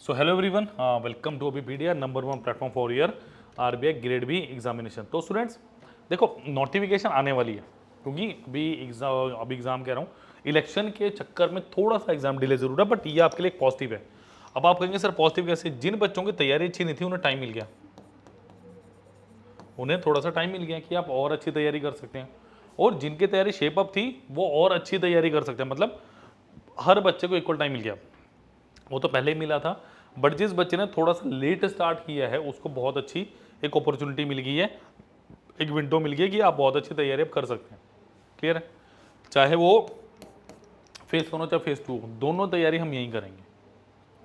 So hello everyone, welcome to अबीपीडिया number 1 platform for year RBI grade B examination. तो students देखो, notification आने वाली है क्योंकि अभी एग्जाम कह रहा हूँ, इलेक्शन के चक्कर में थोड़ा सा एग्जाम डिले जरूर है, बट ये आपके लिए एक पॉजिटिव है। अब आप कहेंगे सर पॉजिटिव कैसे? जिन बच्चों की तैयारी अच्छी नहीं थी उन्हें टाइम मिल गया, उन्हें थोड़ा सा टाइम मिल गया कि आप और अच्छी तैयारी कर सकते हैं, और जिनकी तैयारी शेप अप थी वो और अच्छी तैयारी कर सकते हैं। मतलब हर बच्चे को इक्वल टाइम मिल गया। वो तो पहले ही मिला था, बट जिस बच्चे ने थोड़ा सा लेट स्टार्ट किया है उसको बहुत अच्छी एक अपॉर्चुनिटी मिल गई है, एक विंडो मिल गई है कि आप बहुत अच्छी तैयारी अब कर सकते हैं। क्लियर है? चाहे वो फेज 1 हो चाहे फेज 2 हो, दोनों तैयारी हम यहीं करेंगे।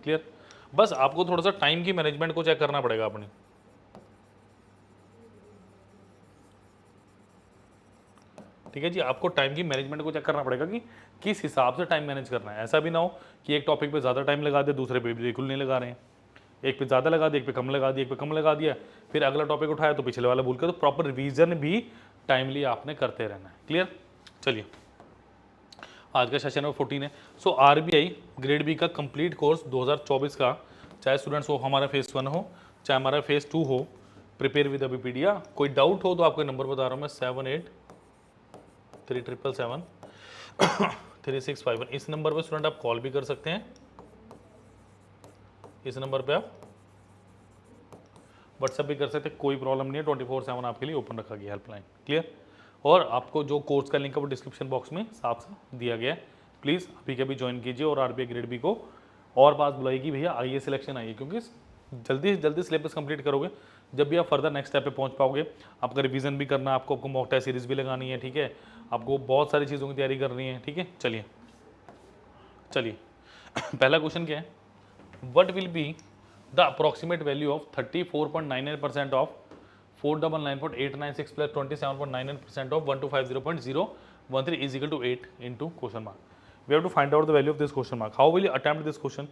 क्लियर? बस आपको थोड़ा सा टाइम की मैनेजमेंट को चेक करना पड़ेगा अपनी। ठीक है जी, आपको टाइम की मैनेजमेंट को चेक करना पड़ेगा कि किस हिसाब से टाइम मैनेज करना है। ऐसा भी ना हो कि एक टॉपिक पे ज़्यादा टाइम लगा दे, दूसरे पे बिल्कुल नहीं लगा रहे हैं, एक पे ज़्यादा लगा दिया, एक पे कम लगा दिया, एक पे कम लगा दिया, फिर अगला टॉपिक उठाया तो पिछले वाला भूल कर। तो प्रॉपर रिवीजन भी टाइमली आपने करते रहना है। क्लियर? चलिए, आज का सेशन नंबर 14 है। सो आरबीआई ग्रेड बी का कंप्लीट कोर्स 2024 का, चाहे स्टूडेंट्स हो हमारा फेज 1 हो चाहे हमारा फेज 2 हो, प्रिपेयर विद अबीपीडिया। कोई डाउट हो तो आपको नंबर बता रहा हूँ मैं, 7837773651। इस नंबर पर स्टूडेंट आप कॉल भी कर सकते हैं, इस नंबर पे आप व्हाट्सएप भी कर सकते हैं, कोई प्रॉब्लम नहीं है। 24/7 आपके लिए ओपन रखा गया हेल्पलाइन। क्लियर? और आपको जो कोर्स का लिंक है वो डिस्क्रिप्शन बॉक्स में साफ साफ दिया गया है। प्लीज़ अभी के अभी ज्वाइन कीजिए और आरबीआई ग्रेड बी को और बात बुलाइए कि भैया आइए सिलेक्शन आइए, क्योंकि जल्दी से जल्दी सिलेबस कंप्लीट करोगे जब भी आप फर्दर नेक्स्ट स्टेप पे पहुंच पाओगे। आपका रिवीजन भी करना, आपको मॉक टेस्ट सीरीज भी लगानी है। ठीक है? आपको बहुत सारी चीज़ों की तैयारी करनी है। ठीक है? चलिए चलिए पहला क्वेश्चन क्या है? What will be the approximate value of 34.99% of 499.896 plus 27.99% of 1250.013 is equal to 8 into question mark. We have to find out the value of this question mark. How will you attempt this question?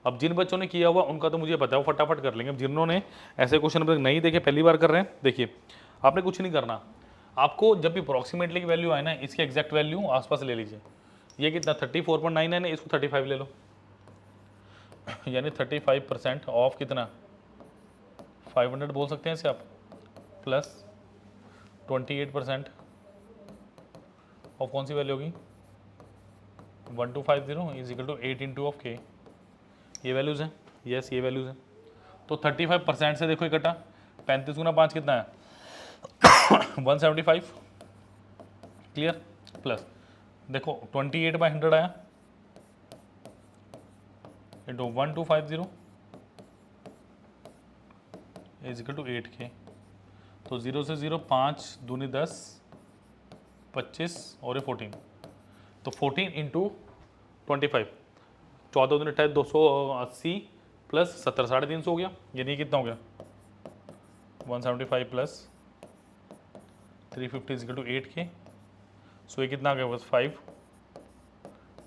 अब जिन बच्चों ने किया हुआ उनका तो मुझे पता है, वो फटाफट कर लेंगे। अब जिन्होंने ऐसे क्वेश्चन अब तक नहीं देखे, पहली बार कर रहे हैं, देखिए आपने कुछ नहीं करना। आपको जब भी अप्रोक्सीमेटली की वैल्यू आए ना, इसकी एग्जैक्ट वैल्यू आसपास ले लीजिए। ये कितना 34.99 है, इसको 35 ले लो, यानी 35% ऑफ कितना 500 बोल सकते हैं इसे आप, प्लस 28% ऑफ कौन सी वैल्यू होगी 1250 is equal to 8 into of K. ये वैल्यूज़ हैं, यस ये वैल्यूज़ हैं। तो 35% से देखो इकट्ठा 35 गुना 5 कितना है 175। क्लियर? प्लस देखो 28/100 आया इंटू 1250 इज इक्वल टू 8 के। तो 0 से 0 5 दूनी 10 25 और ये 14, तो 14 इंटू 25, 14 दूनी 28 280 प्लस 70 350 हो गया, यानी कितना हो गया 175 प्लस 350 इज इक्वल टू 8 के। सो ये कितना आ गया बस 5,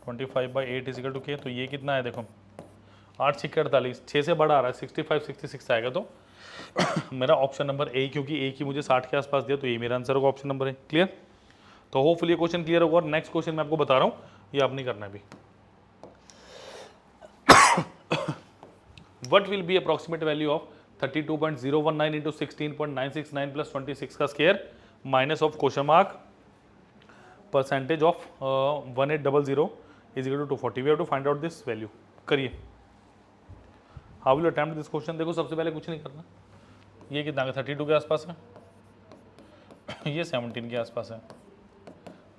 25/8 इज इक्वल टू के। तो ये कितना है देखो 8 6 48, 6 से बड़ा आ रहा है 65 66 आएगा। तो मेरा ऑप्शन नंबर ए, क्योंकि ए की मुझे 60 के आसपास दिया, तो ये मेरा आंसर होगा, ऑप्शन नंबर ए। क्लियर? तो होपफुली ये क्वेश्चन क्लियर होगा। और नेक्स्ट क्वेश्चन मैं आपको बता रहा हूँ, ये आप नहीं करना अभी। What will be approximate value of 32.019 into 16.969 plus 26 का square minus of question mark percentage of 1800 is equal to 240। We have to find out this value. करिए, how will attempt this question. देखो सबसे पहले कुछ नहीं करना, ये कितना है 32 के आसपास है, ये 17 के आसपास है,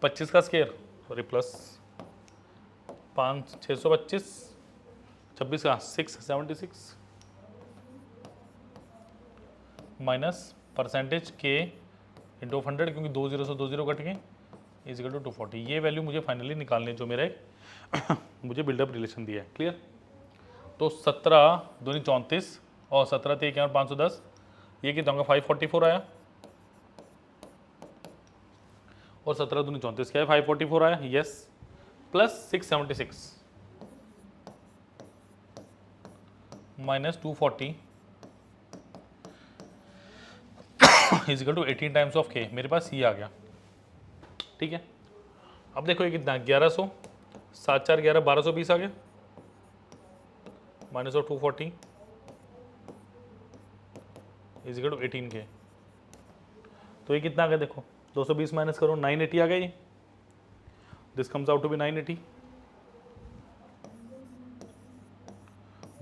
25 का स्केयर सॉरी प्लस 5 625, 26 का 676 माइनस परसेंटेज के इंटू 100, क्योंकि 20 से 20 कट गए, इज इक्वल टू 240। ये वैल्यू मुझे फाइनली निकालनी है जो मेरा मुझे बिल्डअप रिलेशन दिया है। क्लियर? तो 17 दूनी 34 और 17 थे 510, ये कितना होगा 544 आया, और 17 दूनी 34 क्या है 544 आया, yes, plus 676 minus 240 is equal to 18 times of K. मेरे पास ये आ गया। ठीक है? अब देखो ये कितना 1100, 7 4 11 1220 आ गया, minus of 240 is equal to 18K। तो ये कितना आ गया देखो, 220 माइनस करो 980 आ गया ये। This comes out to be 980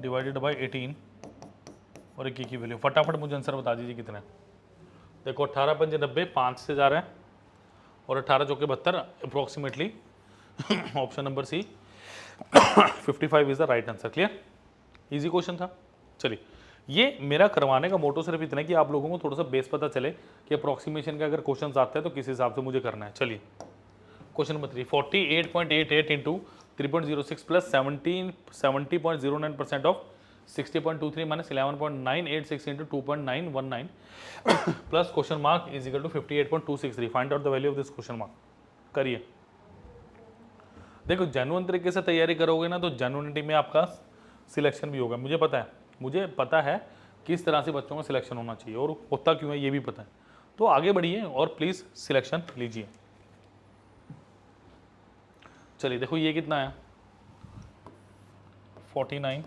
divided by 18 और 1 की वैल्यू। फटाफट मुझे आंसर बता दीजिए कितना है। देखो 18 पंजे 90, 5 से जा रहा है और 18 चौके 72 approximately option number C 55 is the right answer. Clear, easy question था। चलिए, ये मेरा करवाने का मोटो सिर्फ इतना है कि आप लोगों को थोड़ा सा बेस पता चले कि अप्रोक्सीमेशन का अगर क्वेश्चन आते हैं तो किस हिसाब से मुझे करना है। चलिए question number 3, 48.88 into 3.06 plus 70.09% of 60.23 minus 11.986 into 2.919 plus question mark is equal to 58.263। Find out the value of this question mark. करिए। देखो जेन्युइन तरीके से तैयारी करोगे ना तो जेन्युइनिटी में आपका सिलेक्शन भी होगा। मुझे पता है किस तरह से बच्चों का सिलेक्शन होना चाहिए और होता क्यों है ये भी पता है। तो आगे बढ़िए और प्लीज़ सिलेक्शन लीजिए। चलिए देखो ये कितना है 49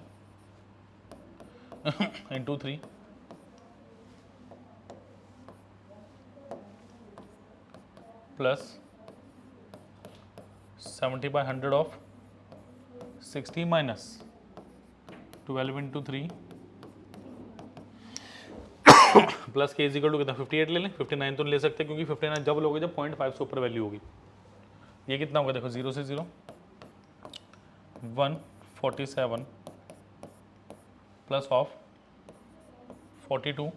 into 3 plus 70/100 of 60 minus 12 into 3 plus के इजिकल टू कितना 58 ले लें। 59 तो ले सकते क्योंकि 59 जब लोगे जब 0.5 से ऊपर वैल्यू होगी। ये कितना होगा देखो 0 से 0 147 प्लस ऑफ 42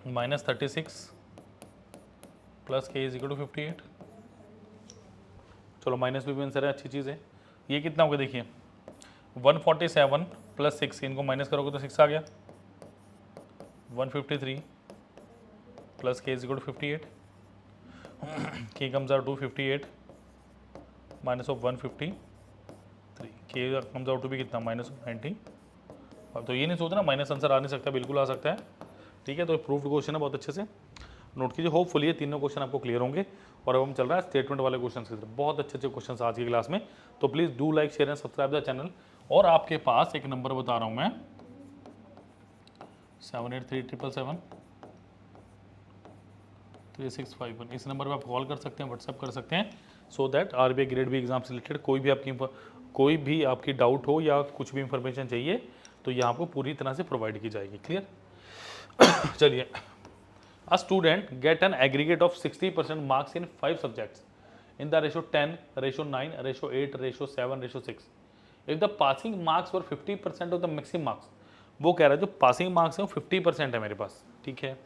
माइनस 36 प्लस के इज इक्वल टू 58। चलो माइनस भी आंसर है, अच्छी चीज़ है। ये कितना होगा देखिए 147 प्लस 6, इनको माइनस करोगे तो 6 आ गया। 153 प्लस के is equal to 58 K comes out to 58 minus of 153 K comes out to भी कितना माइनस ऑफ 90। अब तो ये नहीं सोचना माइनस आंसर आ नहीं सकता, बिल्कुल आ सकता है। ठीक है, तो प्रूफ्ड क्वेश्चन है, बहुत अच्छे से नोट कीजिए। होपफुली ये तीनों क्वेश्चन आपको क्लियर होंगे। और अब हम चल रहा है स्टेटमेंट वाले क्वेश्चन की तरफ। बहुत अच्छे अच्छे क्वेश्चन आज की क्लास में, तो please do like share and subscribe the channel. और आपके पास एक नंबर बता रहा हूँ मैं 78373651, इस नंबर पर आप कॉल कर सकते हैं, व्हाट्सएप कर सकते हैं, so that RBI grade B exam से रिलेटेड कोई भी आपकी डाउट हो या कुछ भी इंफॉर्मेशन चाहिए तो ये आपको पूरी तरह से प्रोवाइड की जाएगी। क्लियर। चलिए, a student get an aggregate of 60% marks in 5 subjects in the ratio 10, ratio 9, ratio 8, ratio 7, ratio 6. If the passing marks were 50% of the maximum marks, वो कह रहा है जो पासिंग मार्क्स हैं वो 50% है मेरे पास, ठीक है,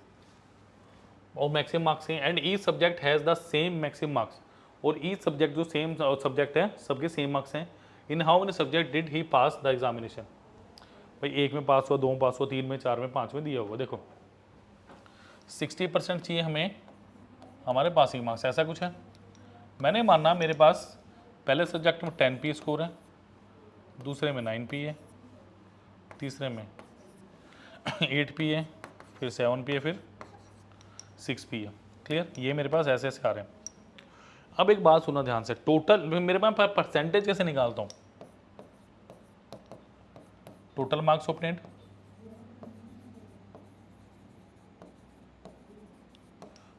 और मैक्सिमम मार्क्स हैं, and each subject has the same maximum marks, और ईच सब्जेक्ट जो सेम सब्जेक्ट है सबके सेम मार्क्स हैं। In how many subject did he pass the examination. भाई एक में पास हुआ, दो में पास हुआ, 3 में, 4 में, 5 में दिया हुआ। देखो 60% चाहिए हमें हमारे पासिंग मार्क्स, ऐसा कुछ है। मैंने माना मेरे पास पहले सब्जेक्ट में 10P स्कोर है, दूसरे में 9P है, तीसरे में 8P है, फिर 7P है, फिर 6P है। क्लियर, ये मेरे पास ऐसे ऐसे आ रहे हैं। अब एक बात सुना ध्यान से, टोटल मेरे पास परसेंटेज कैसे निकालता हूँ। Total marks obtained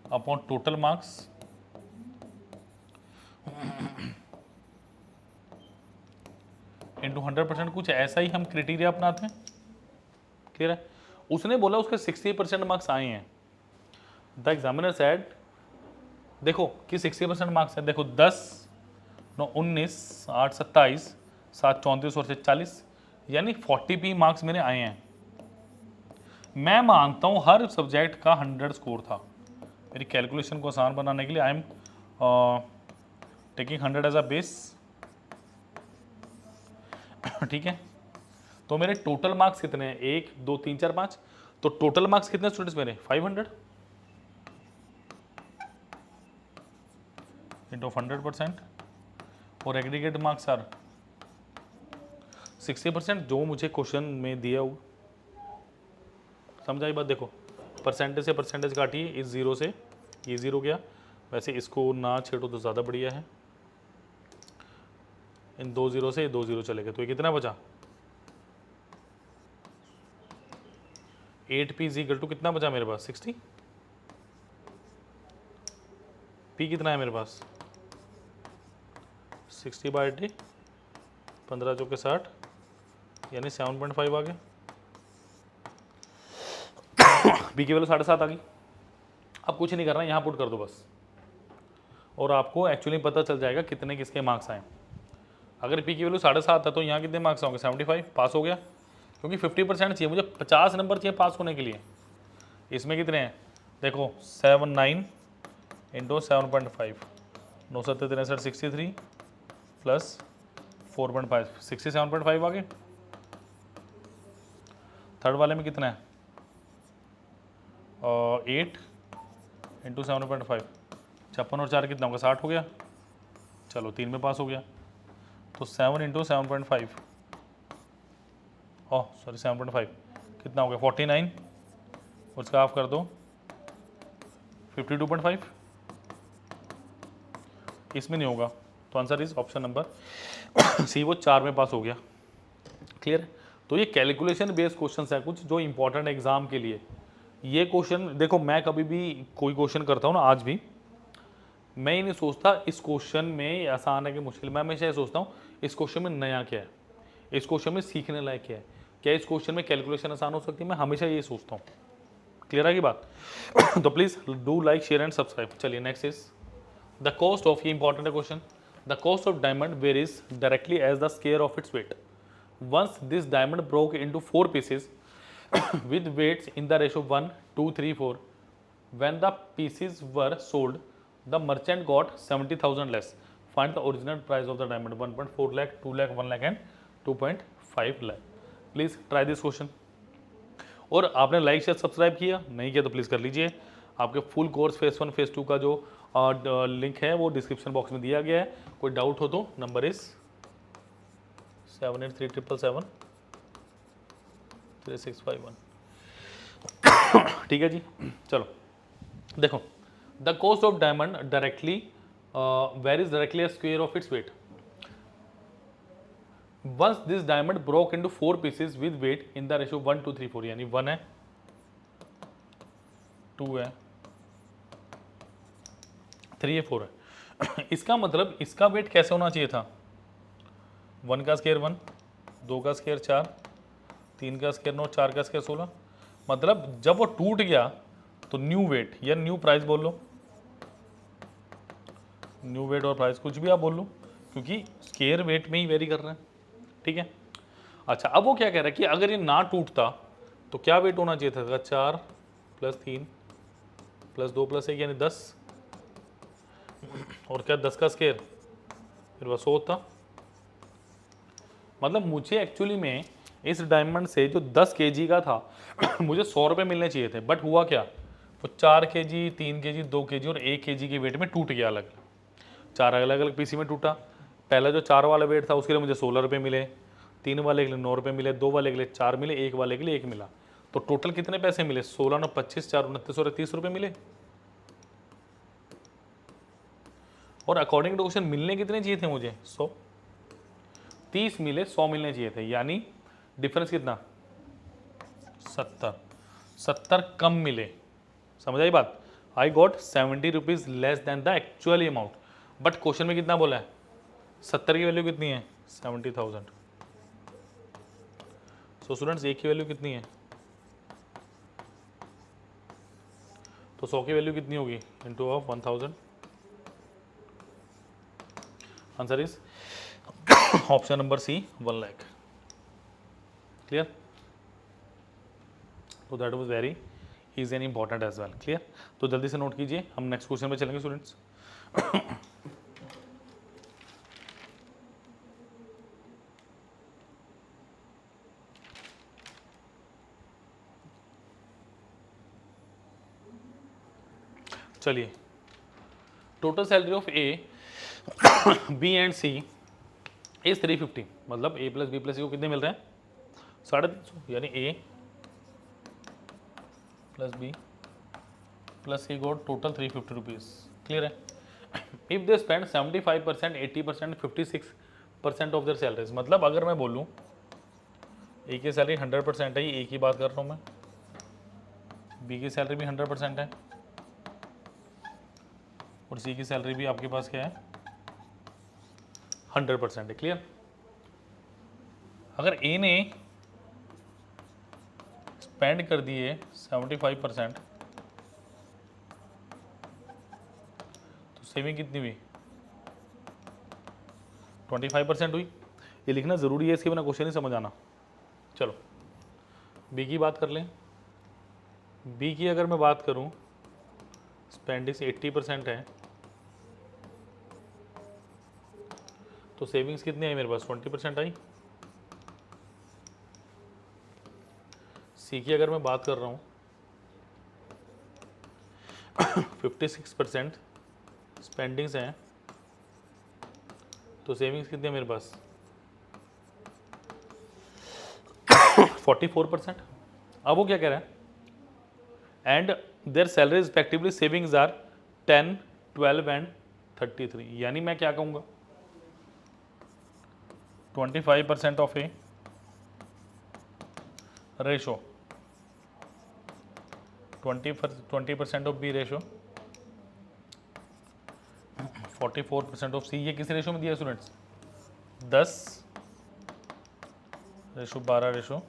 upon total marks into 100%, कुछ ऐसा ही हम क्राइटेरिया अपनाते हैं। क्लियर है। उसने बोला उसके 60% मार्क्स आए हैं। द एग्जामिनर सेड, देखो कि 60% मार्क्स है, देखो 10, 9, 19, 8, 27, 7, 34 और 40, यानी 40P मार्क्स मेरे आए हैं। मैं मानता हूँ हर सब्जेक्ट का 100 स्कोर था। मेरी कैलकुलेशन को आसान बनाने के लिए I am taking 100 as a base. ठीक है, तो मेरे टोटल मार्क्स कितने हैं, 1, 2, 3, 4, 5, तो टोटल मार्क्स कितने स्टूडेंट्स मेरे 500 इंटू 100%, और एग्रीगेट मार्क्स आर 60% जो मुझे क्वेश्चन में दिया हुआ। समझा ये बात। देखो परसेंटेज से परसेंटेज काटिए, इस 0 से ये 0 गया, वैसे इसको ना छेड़ो तो ज़्यादा बढ़िया है। इन 2 0 से 2 0 चले गए, तो ये कितना बचा 8p इज इक्वल टू कितना बचा मेरे पास 60, p कितना है मेरे पास 60/80, 15 चौके 60 यानी 7.5 आ गया। p की वैल्यू 7.5 आ गई। अब कुछ नहीं करना, यहाँ पुट कर दो बस, और आपको एक्चुअली पता चल जाएगा कितने किसके मार्क्स आए। अगर p की वैल्यू 7.5 है तो यहाँ कितने मार्क्स होंगे 75, पास हो गया, क्योंकि 50% चाहिए मुझे, 50 नंबर चाहिए पास होने के लिए। इसमें कितने हैं देखो 79 इंटू 7.5, 9 7 63 63 प्लस 4.5, 67.5 आ गए। थर्ड वाले में कितना है 8 इंटू 7.5, 56 और 4 कितना होगा 60 हो गया। चलो 3 में पास हो गया। तो 7 इंटू 7.5, ओह सॉरी 7.5 कितना हो गया 49, उसका हाफ कर दो 52.5। इसमें नहीं होगा, तो answer is option number C, वो 4 में पास हो गया। क्लियर है। तो ये कैलकुलेशन बेस्ड क्वेश्चंस है कुछ जो इंपॉर्टेंट एग्जाम के लिए। ये क्वेश्चन देखो, मैं कभी भी कोई क्वेश्चन करता हूँ ना, आज भी मैं ही नहीं सोचता इस क्वेश्चन में आसान है कि मुश्किल, मैं हमेशा ये सोचता हूँ इस क्वेश्चन में नया क्या है, इस क्वेश्चन में सीखने लायक क्या है, क्या इस क्वेश्चन में कैलकुलेशन आसान हो सकती है, मैं हमेशा ये सोचता हूँ। क्लियर है की बात। तो please do like share and subscribe. चलिए next is the cost of, ये इंपॉर्टेंट है question, the cost of diamond varies directly as the square of its weight. Once this diamond broke into 4 pieces with weights in the ratio 1 2 3 4, when the pieces were sold the merchant got 70,000 less. Find the original price of the diamond 1.4 lakh 2 lakh 1 lakh and 2.5 lakh. Please try this question. और आपने like share subscribe किया नहीं किया तो please कर लीजिए। आपके full course phase 1 phase 2 का जो लिंक है वो डिस्क्रिप्शन बॉक्स में दिया गया है। कोई डाउट हो तो नंबर इज 783777 3651। ठीक है जी। चलो देखो, the cost of diamond directly varies directly a square of its weight. Once this diamond broke into 4 pieces with weight in the ratio 1 2 3 4, यानी 1 है 2 है 3 है 4 है। इसका मतलब इसका वेट कैसे होना चाहिए था 1 का स्क्वायर 1, 2 का स्क्वायर 4, 3 का स्क्वायर 9, 4 का स्क्वायर 16। मतलब जब वो टूट गया तो न्यू वेट या न्यू प्राइस बोल लो, न्यू वेट और प्राइस कुछ भी आप बोल लो, क्योंकि स्क्वायर वेट में ही वेरी कर रहे हैं। ठीक है। अच्छा, अब वो क्या कह रहा है कि अगर ये ना टूटता तो क्या वेट होना चाहिए था 4 + 3 + 2 + 1 यानी 10, और क्या 10 का स्क्वायर फिर बस 100 होता। मतलब मुझे एक्चुअली में इस डायमंड से जो 10 kg का था मुझे 100 रुपये मिलने चाहिए थे, बट हुआ क्या, वो 4 kg 3 kg 2 kg और 1 kg के वेट में टूट गया। अलग 4 अलग अलग पीसी में टूटा। पहला जो 4 वाला वेट था उसके लिए मुझे 16 रुपये मिले, 3 वाले के लिए 9 रुपये मिले, 2 वाले के लिए 4 मिले, 1 वाले के लिए 1 मिला। तो टोटल कितने पैसे मिले 16 9 25 4 29 और 30 रुपये मिले। और अकॉर्डिंग टू क्वेश्चन मिलने कितने चाहिए थे मुझे 100, 30 मिले 100 मिलने चाहिए थे, यानी डिफरेंस कितना 70 कम मिले। समझ आई बात। I got 70 rupees less than the actual amount, but question में कितना बोला है 70 की वैल्यू कितनी है 70,000। सो स्टूडेंट्स एक की वैल्यू कितनी है, तो 100 की वैल्यू कितनी होगी into of 1000। Answer is option number C 1 lakh. Clear. तो that was very easy and important as well. Clear. तो जल्दी से नोट कीजिए, हम नेक्स्ट क्वेश्चन पे चलेंगे स्टूडेंट्स। चलिए, total salary of A B and C is 350। मतलब A plus B plus C को कितने मिल रहे हैं 350, यानी A plus B plus C got total 350 rupees. Clear है। If they spend 75%, 80%, 56% of their salaries. मतलब अगर मैं बोलूँ ए की सैलरी 100% है, ये ए की बात कर रहा हूँ मैं, बी की सैलरी भी 100% है और सी की सैलरी भी आपके पास क्या है 100% है। क्लियर। अगर ए ने स्पेंड कर दिए 75%, तो सेविंग कितनी हुई 25% हुई। ये लिखना ज़रूरी है, इसके बिना क्वेश्चन नहीं समझ आना। चलो बी की बात कर लें। बी की अगर मैं बात करूं, स्पेंडिंग्स 80% है, तो सेविंग्स कितनी आई मेरे पास 20% आई। सी की अगर मैं बात कर रहा हूं 56% स्पेंडिंग्स हैं, तो सेविंग्स कितनी है मेरे पास 44%। अब वो क्या कह रहा है, and their salary respectively savings are 10, 12 एंड 33। यानी मैं क्या कहूँगा 25% of A ratio, 20% of B ratio, 44% of C. ये किस रेशो में दिया स्टूडेंट्स 10:12 रेशो,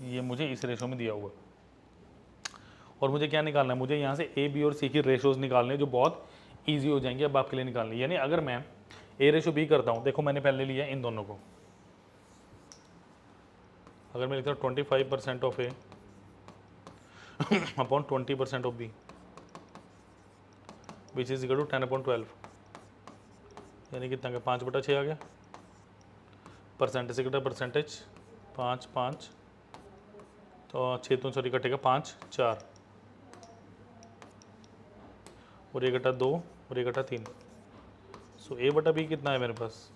ये मुझे इस रेशो में दिया हुआ। और मुझे क्या निकालना है, मुझे यहाँ से ए बी और सी की रेशोज निकालने हैं, जो बहुत ईजी हो जाएंगे अब आपके लिए निकालने। यानी अगर मैं ए रेशो बी करता हूँ, देखो मैंने पहले लिया इन दोनों को, अगर मैं लिखता हूँ 25% of A upon 20% of B which is equal to 10/12, यानी कितना गया 5/6 आ गया। परसेंटेज से कटा परसेंटेज 5 5, तो 6 तो सॉरी कटेगा 5 4, और ये कटा 2 और ये कटा 3। सो ए बटा बी कितना है मेरे पास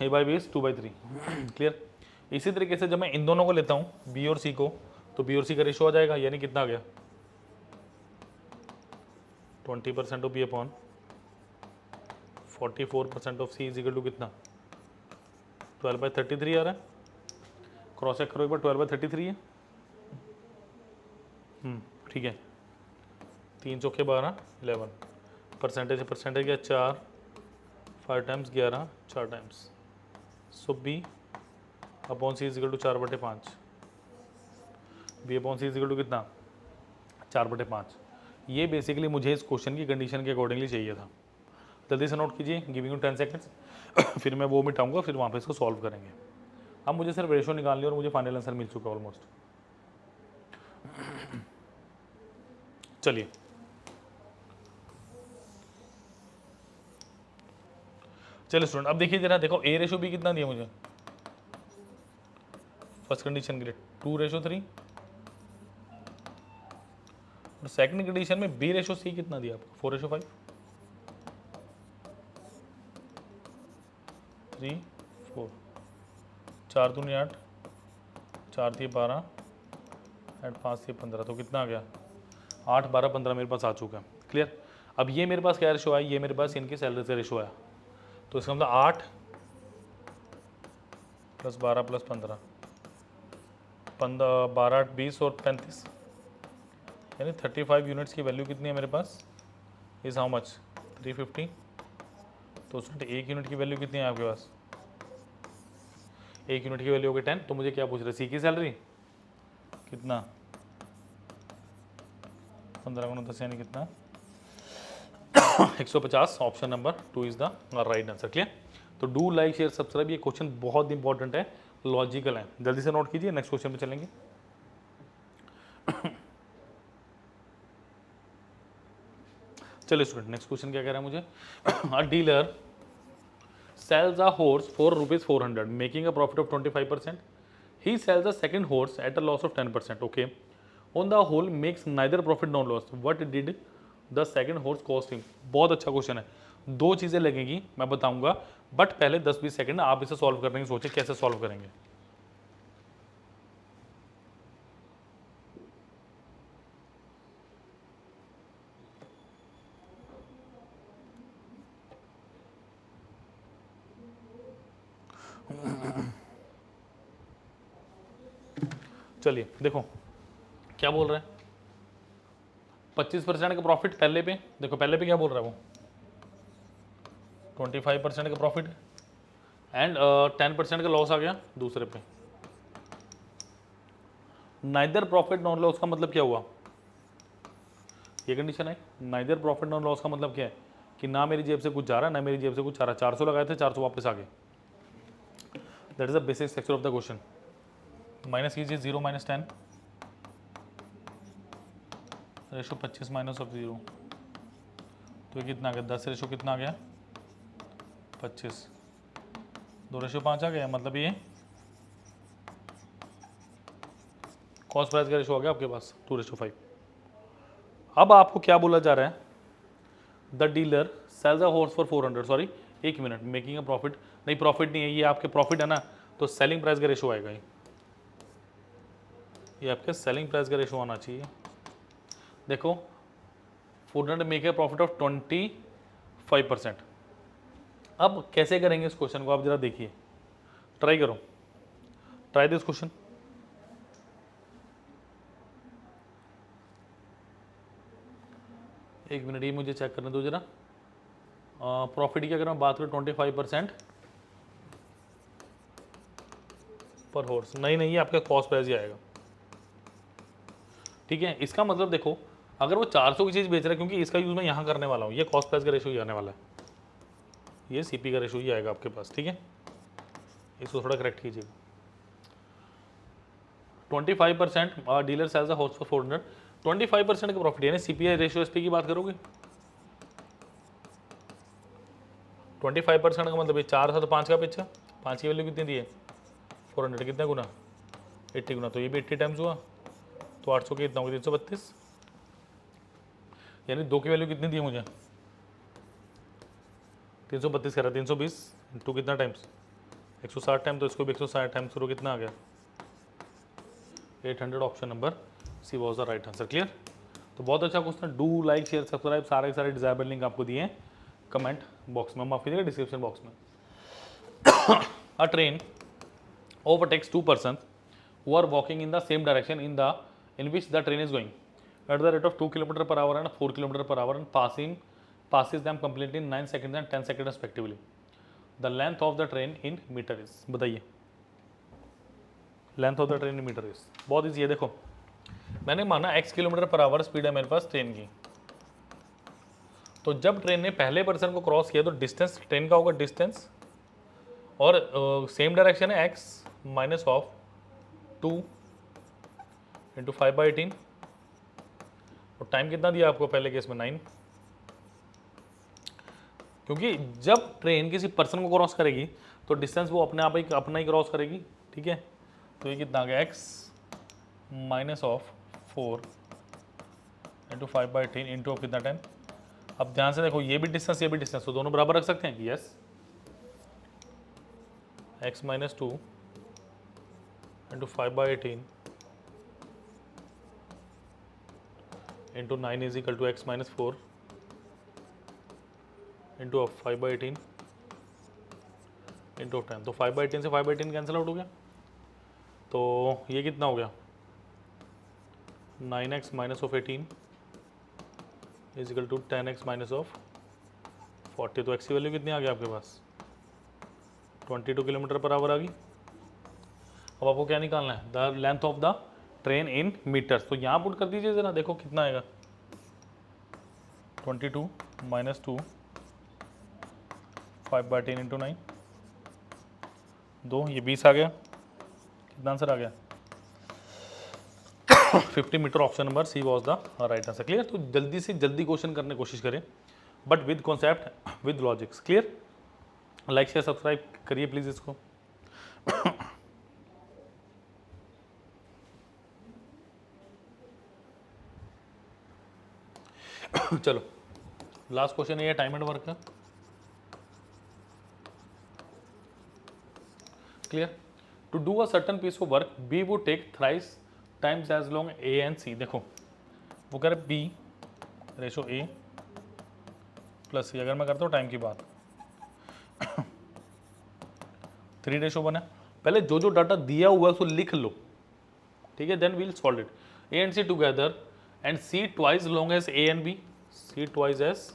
ए बाई बी इज 2/3। क्लियर। इसी तरीके से जब मैं इन दोनों को लेता हूँ बी और सी को, तो बी और सी का रेशो आ जाएगा, यानी कितना आ गया 20% of B upon 44% of C is equal to कितना 12/33 आ रहा है। क्रॉस चेक करो एक बार, 12/33 है। ठीक है, 3 चौके 12 11, परसेंटेज है परसेंटेज क्या 4, 5 times 11 4 times. So B upon C is equal to 4/5, B upon C is equal to कितना 4/5। ये बेसिकली मुझे इस क्वेश्चन की कंडीशन के अकॉर्डिंगली चाहिए था। जल्दी से नोट कीजिए, गिविंग यू 10 सेकंड्स। फिर मैं वो मिटाऊंगा, फिर वहाँ पे इसको सॉल्व करेंगे। अब मुझे सिर्फ रेशो निकालनी है और मुझे फाइनल आंसर मिल चुका है ऑलमोस्ट। चलिए चलिए स्टूडेंट, अब देखिए जरा, देखो ए रेशो बी कितना दिया मुझे फर्स्ट कंडीशन के लिए 2:3, और सेकंड कंडीशन में बी रेशो सी कितना दिया आपको 4:5, 3 4, 4 दूनी 8, 4 थी 12 एंड 5 थी 15, तो कितना आ गया 8 12 15 मेरे पास आ चुका है। क्लियर। अब ये मेरे पास क्या रेशो आया, ये मेरे पास इनकी सैलरी से रेशो आया, तो इसका मतलब 8 + 12 + 15, 12 8 20 और 35, यानी 35 यूनिट्स की वैल्यू कितनी है मेरे पास इज हाउ मच 350। तो स्टूडेंट 1 यूनिट की वैल्यू कितनी है आपके पास, 1 यूनिट की वैल्यू हो गई 10। तो मुझे क्या पूछ रहे, सी की सैलरी कितना 15 × 10 यानी कितना 150। Option number 2 is the right answer. Clear. तो डू लाइक शेयर सब्सक्राइब, ये क्वेश्चन बहुत इंपॉर्टेंट है, लॉजिकल है, जल्दी से नोट कीजिए। नेक्स्ट क्वेश्चन पे चलेंगे। चलिए स्टूडेंट, नेक्स्ट क्वेश्चन क्या कह रहा है मुझे, अ dealer sells a horse for ₹400 making a profit of 25%. He sells a second horse at a loss of 10%. Okay, on the whole makes neither profit nor loss. What did the second horse cost him? बहुत अच्छा question है, दो चीज़ें लगेंगी मैं बताऊंगा, but पहले 10-20 second आप इसे सॉल्व करने की सोचें कैसे सॉल्व करेंगे। चलिए देखो क्या बोल रहे हैं, 25% का प्रॉफिट पहले पे, देखो पहले पे क्या बोल रहा है वो, 25% का प्रॉफिट एंड 10% का लॉस आ गया दूसरे पे। नाइदर प्रॉफिट नॉर लॉस का मतलब क्या हुआ, ये कंडीशन है। नाइदर प्रॉफिट नॉर लॉस का मतलब क्या है कि ना मेरी जेब से कुछ जा रहा है ना मेरी जेब से कुछ जा रहा है। 400 लगाए थे, 400 वापस आ गए। That is the basic structure of the question. Minus कीजिए 0 - 10 रेशो 25 माइनस ऑफ 0, तो ये कितना आ गया, 10 रेशो कितना आ गया 25, 2 रेशो 5 आ गया, मतलब ये कॉस्ट प्राइस का रेशो आ गया आपके पास 2 रेशो 5। अब आपको क्या बोला जा रहा है, the dealer sells a horse for 400, sorry 1 minute, making a profit, नहीं प्रॉफिट नहीं है ये, आपके प्रॉफिट है ना, तो सेलिंग प्राइस का रेशो आएगा ये आपके सेलिंग प्राइस का रेशो आना चाहिए। देखो 400 मेक ए प्रॉफिट ऑफ 25%। अब कैसे करेंगे इस क्वेश्चन को, आप जरा देखिए, ट्राई करो, ट्राई दिस क्वेश्चन। एक मिनट, ये मुझे चेक करने दो जरा। प्रॉफिट की अगर मैं बात करूँ 25% पर हॉर्स, नहीं ये आपका कॉस्ट प्राइस ही आएगा। ठीक है, इसका मतलब देखो अगर वो 400 की चीज़ बेच रहा है, क्योंकि इसका यूज़ मैं यहाँ करने वाला हूँ, ये कॉस्ट प्राइस का रेशो ही आने वाला है, ये सीपी का रेशो ही आएगा आपके पास। ठीक है, इसको थोड़ा करेक्ट कीजिएगा। 25% dealer sells a horse for 400, 25% का प्रॉफिट, यानी सीपीआई रेशियो एसपी की बात करोगे 25% का मतलब ये 4 था तो 5 का पीछा, 5 की वैल्यू कितनी दी है 400, कितना गुना 80 गुना, तो ये भी 80 टाइम्स हुआ, तो 800 की कितना होगा 332, यानी 2 की वैल्यू कितनी दी है मुझे 332 कह रहा है, 320 इंटू कितना टाइम्स 160 टाइम, तो इसको भी 160 टाइम्स करो, कितना आ गया 800। Option number C was the right answer. Clear, तो बहुत अच्छा question. Do like share subscribe, सारे के सारे डिजायबल लिंक आपको दिए हैं कमेंट बॉक्स में, माफ कीजिएगा डिस्क्रिप्शन बॉक्स में। अ train overtakes 2 persons who are walking in the same direction in which the train is going at the rate of 2 km per hour and 4 km per hour and passes them completely in 9 seconds and 10 seconds respectively. The length of the train in meter is, बताइए length of the train in metre is. बहुत easy है, देखो मैंने माना x kilometre per hour speed है मेरे पास train की, तो जब ट्रेन ने पहले पर्सन को क्रॉस किया तो डिस्टेंस ट्रेन का होगा डिस्टेंस, और सेम डायरेक्शन है x माइनस ऑफ 2 इंटू 5/18, और टाइम कितना दिया आपको पहले केस में 9, क्योंकि जब ट्रेन किसी पर्सन को क्रॉस करेगी तो डिस्टेंस वो अपने आप ही अपना ही क्रॉस करेगी। ठीक है, तो ये कितना आ गया x minus of 4 into 5/18 into कितना टाइम। अब ध्यान से देखो ये भी डिस्टेंस, तो दोनों बराबर रख सकते हैं, yes x minus 2 into 5/18 into 9 is equal to x minus 4 into 5/18 into 10, तो 5/18 से 5/18 कैंसिल आउट हो गया, तो ये कितना हो गया 9x minus of 18 is equal to 10x minus of 40, तो x की वैल्यू कितनी आ गई आपके पास 22 किलोमीटर पर आवर आ गई। अब आपको क्या निकालना है, the length of the train in metres, तो यहाँ पुट कर दीजिए जरा, देखो कितना आएगा 22 माइनस 2 5/10 इंटू 9, 2 ये 20 आ गया, कितना आंसर आ गया 50 metre. Option number C was the right answer. Clear, तो जल्दी से जल्दी क्वेश्चन करने की कोशिश करें, but with concept with logics. Clear, like share subscribe करिए प्लीज इसको। चलो लास्ट क्वेश्चन है टाइम एंड वर्क का। Clear, to do a certain piece of work B would take thrice times as long A and C. देखो वो कह रहे B ratio A plus C, अगर मैं करता हूँ टाइम की बात 3 रेशो 1 है। पहले जो जो डाटा दिया हुआ है उसको लिख लो, ठीक है, then we'll solve it. A and C together and C twice long as A and B, C twice as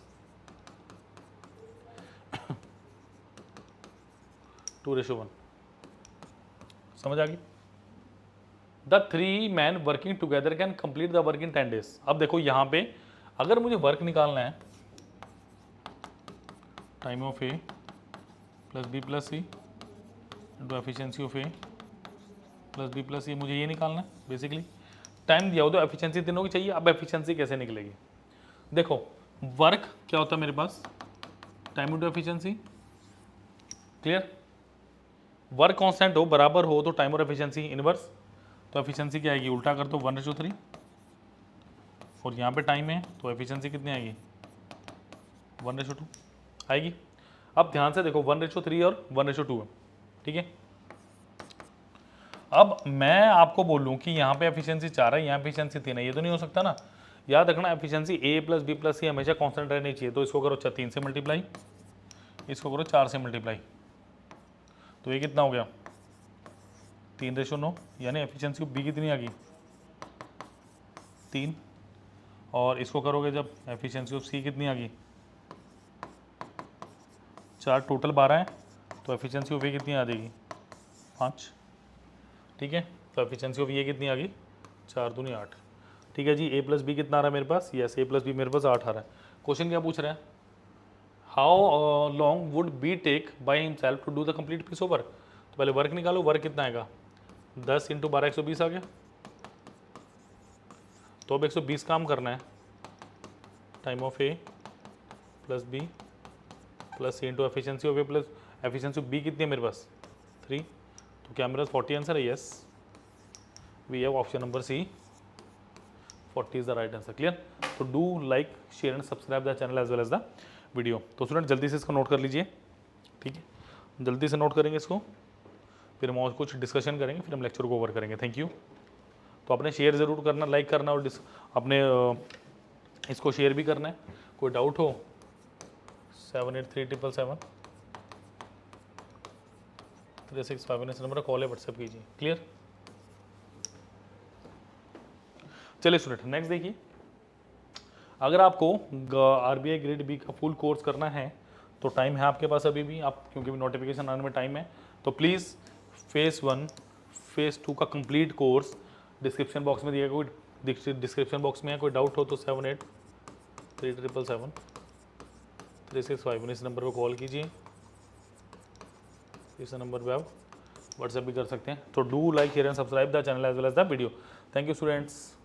2:1। समझ आ गई? The 3 man working together can complete the work in 10 days। अब देखो यहाँ पे अगर मुझे वर्क निकालना है, time of A plus B plus C into efficiency of A plus B plus C, मुझे ये निकालना है बेसिकली। टाइम दिया हो तो एफिशिएंसी तीनों की चाहिए। अब एफिशिएंसी कैसे निकलेगी? देखो वर्क क्या होता है मेरे पास, time into efficiency, clear. Work constant हो, बराबर हो तो टाइम और एफिशिएंसी इनवर्स, तो एफिशिएंसी क्या आएगी, उल्टा कर दो 1:3। और यहाँ पे टाइम है तो एफिशिएंसी कितनी आएगी, 1:2 आएगी। अब ध्यान से देखो 1:3 और 1:2 है, ठीक है। अब मैं आपको बोलूँ कि यहाँ पे एफिशिएंसी 4 है, यहाँ एफिशिएंसी 3 है, ये तो नहीं हो सकता ना। याद रखना एफिशिएंसी ए प्लस बी प्लस सी हमेशा कांस्टेंट रहनी चाहिए। तो इसको करो 3 से मल्टीप्लाई, इसको करो 4 से मल्टीप्लाई, तो ये कितना हो गया 3:9, यानी एफिशिएंसी बी कितनी आ गई 3। और इसको करोगे जब एफिशिएंसी ऑफ सी कितनी आ गई 4, टोटल 12 है, तो एफिशिएंसी ऑफ ए कितनी आ जाएगी 5, ठीक है। तो एफिशिएंसी ऑफ ये कितनी आ गई 4 दूनी 8, ठीक है जी। ए प्लस बी कितना आ रहा है मेरे पास, यस ए प्लस बी मेरे पास 8 आ रहा है। क्वेश्चन क्या पूछ रहा है, how long would be take by himself to do the complete piece over. तो पहले वर्क निकालो, वर्क कितना आएगा 10 × 12 120 आ गया। तो अब 120 काम करना है, time of A plus B plus C into efficiency of A plus efficiency of B कितनी है मेरे पास 3। तो क्या मेरे पास 40 आंसर है, yes we have option number C 40 is the right answer, clear. तो do like share and subscribe the channel as well as the video. तो स्टूडेंट जल्दी से इसको नोट कर लीजिए, ठीक है, जल्दी से नोट करेंगे इसको, फिर हम और कुछ डिस्कशन करेंगे, फिर हम लेक्चर को ओवर करेंगे। Thank you. तो आपने शेयर ज़रूर करना, लाइक करना और अपने इसको शेयर भी करना है। कोई डाउट हो 783777 3659 इस नंबर कॉल है, व्हाट्सएप कीजिए, क्लियर। चलिए स्टूडेंट नेक्स्ट देखिए, अगर आपको आरबीआई ग्रेड बी का फुल कोर्स करना है तो टाइम है आपके पास अभी भी, आप क्योंकि नोटिफिकेशन आने में टाइम है। तो प्लीज़ फेज़ 1 फेज़ 2 का कंप्लीट कोर्स डिस्क्रिप्शन बॉक्स में दिया, कोई डिस्क्रिप्शन बॉक्स में है, कोई डाउट हो तो 783777 3659 इस नंबर पर कॉल कीजिए, इस नंबर पर आप व्हाट्सएप भी कर सकते हैं। तो do like share and subscribe the channel as well as the video. Thank you students.